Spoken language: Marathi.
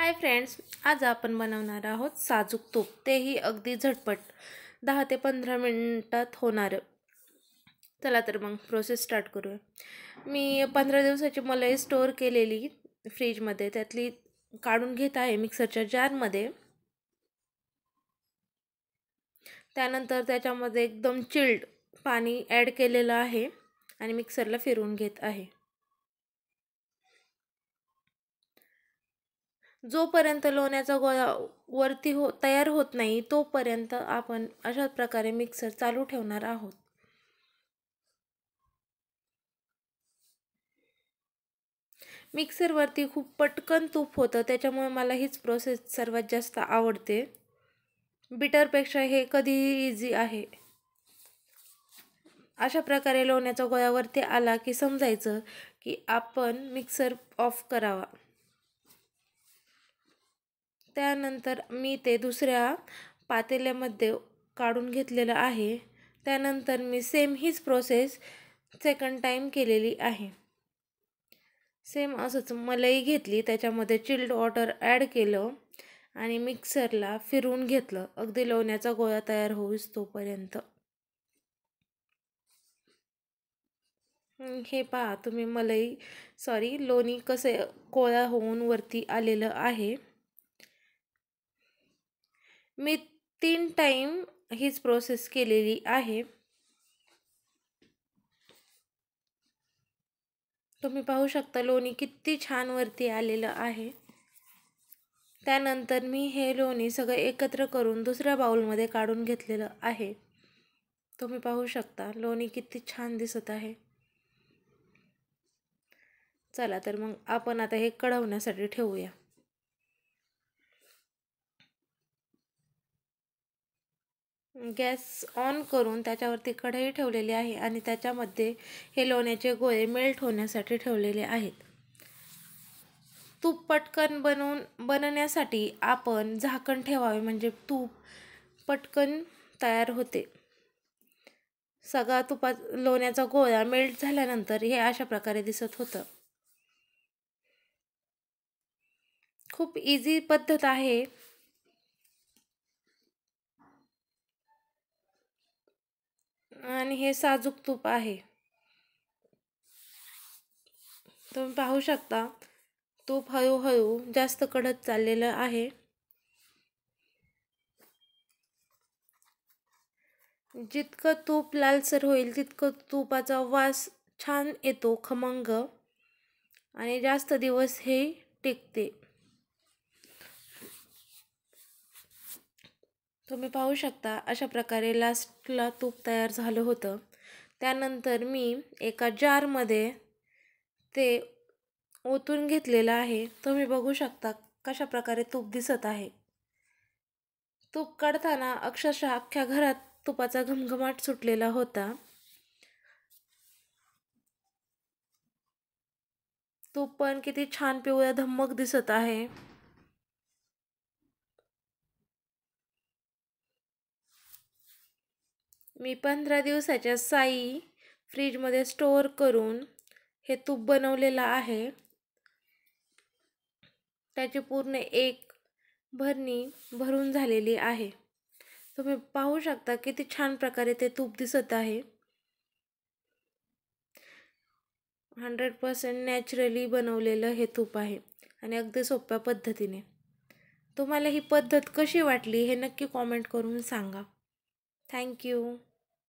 हाय फ्रेंड्स, आज आपण बनवणार आहोत साजूक तूप, तेही अगदी झटपट 10 ते 15 मिनिटात होणार। चला तर मग प्रोसेस स्टार्ट करूया। मी 15 दिवसाची मलाई स्टोअर केलेली फ्रीजमध्ये त्यातली काढून घेत आहे मिक्सरच्या जारमध्ये। त्यानंतर त्याच्यामध्ये एकदम चिल्ड पाणी ॲड केलेलं आहे आणि मिक्सरला फिरवून घेत आहे। जोपर्यंत लोण्याचा गोळा वरती तयार होत नाही तोपर्यंत आपण अशा प्रकारे मिक्सर चालू ठेवणार आहोत। मिक्सरवरती खूप पटकन तूप होतं, त्याच्यामुळे मला हीच प्रोसेस सर्वात जास्त आवडते। बीटरपेक्षा हे कधीही इझी आहे। अशा प्रकारे लोण्याचा गोळा वरती आला की समजायचं की आपण मिक्सर ऑफ करावा। त्यानंतर मी ते दुसऱ्या पातेल्यामध्ये काढून घेतलेलं आहे। त्यानंतर मी सेम हीच प्रोसेस सेकंड टाइम केलेली आहे। सेम असंच मलाई घेतली, त्याच्यामध्ये चिल्ड वॉटर ॲड केलं आणि मिक्सरला फिरवून घेतलं अगदी लोण्याचा गोळा तयार होईस तोपर्यंत। हे पहा तुम्ही लोणी कसे गोळा होऊन वरती आलेलं आहे। मी 3 टाइम हीच प्रोसेस केलेली आहे। तुम्ही पाहू शकता लोणी किती छान वरती आलेलं आहे। त्यानंतर मी हे लोणी सगळं एकत्र करून दुसऱ्या बाउलमध्ये काढून घेतलेलं आहे। तुम्ही पाहू शकता लोणी किती छान दिसत आहे। चला तर मग आपण आता हे कढवण्यासाठी ठेवूया। गॅस ऑन करून त्याच्यावरती कढई ठेवलेली आहे आणि त्याच्यामध्ये हे लोण्याचे गोळे मेल्ट होण्यासाठी ठेवलेले आहेत। तूप पटकन बनवण्यासाठी आपण झाकण ठेवावे, म्हणजे तूप पटकन तयार होते। सगळा लोण्याचा गोळा मेल्ट झाल्यानंतर हे अशा प्रकारे दिसत होतं। खूप इझी पद्धत आहे। आणि हे साजूक तूप आहे। तुम्ही पाहू शकता तूप हळूहळू जास्त कडक चाललेलं आहे। जितकं तूप लालसर होईल तितकं तुपाचा वास छान येतो, खमंग, आणि जास्त दिवस हे टिकते। तुम्ही पाहू शकता अशा प्रकारे लास्टला तूप तयार झालं होतं। त्यानंतर मी एका जारमध्ये ते ओतून घेतलेलं आहे। तुम्ही बघू शकता कशा प्रकारे तूप दिसत आहे। तूप काढताना अक्षरशः अख्ख्या घरात तुपाचा घमघमाट सुटलेला होता। तूप पण किती छान पिवळ्या धम्मक दिसत आहे। मी 15 दिवसाच्या साई फ्रीजमध्ये स्टोअर करून हे तूप बनवलेलं आहे। त्याची पूर्ण एक भरणी भरून झालेली आहे। तुम्ही पाहू शकता किती छान प्रकारे ते तूप दिसत आहे। 100% नॅचरली बनवलेलं हे तूप आहे आणि अगदी सोप्या पद्धतीने। तुम्हाला ही पद्धत कशी वाटली हे नक्की कॉमेंट करून सांगा। थँक्यू।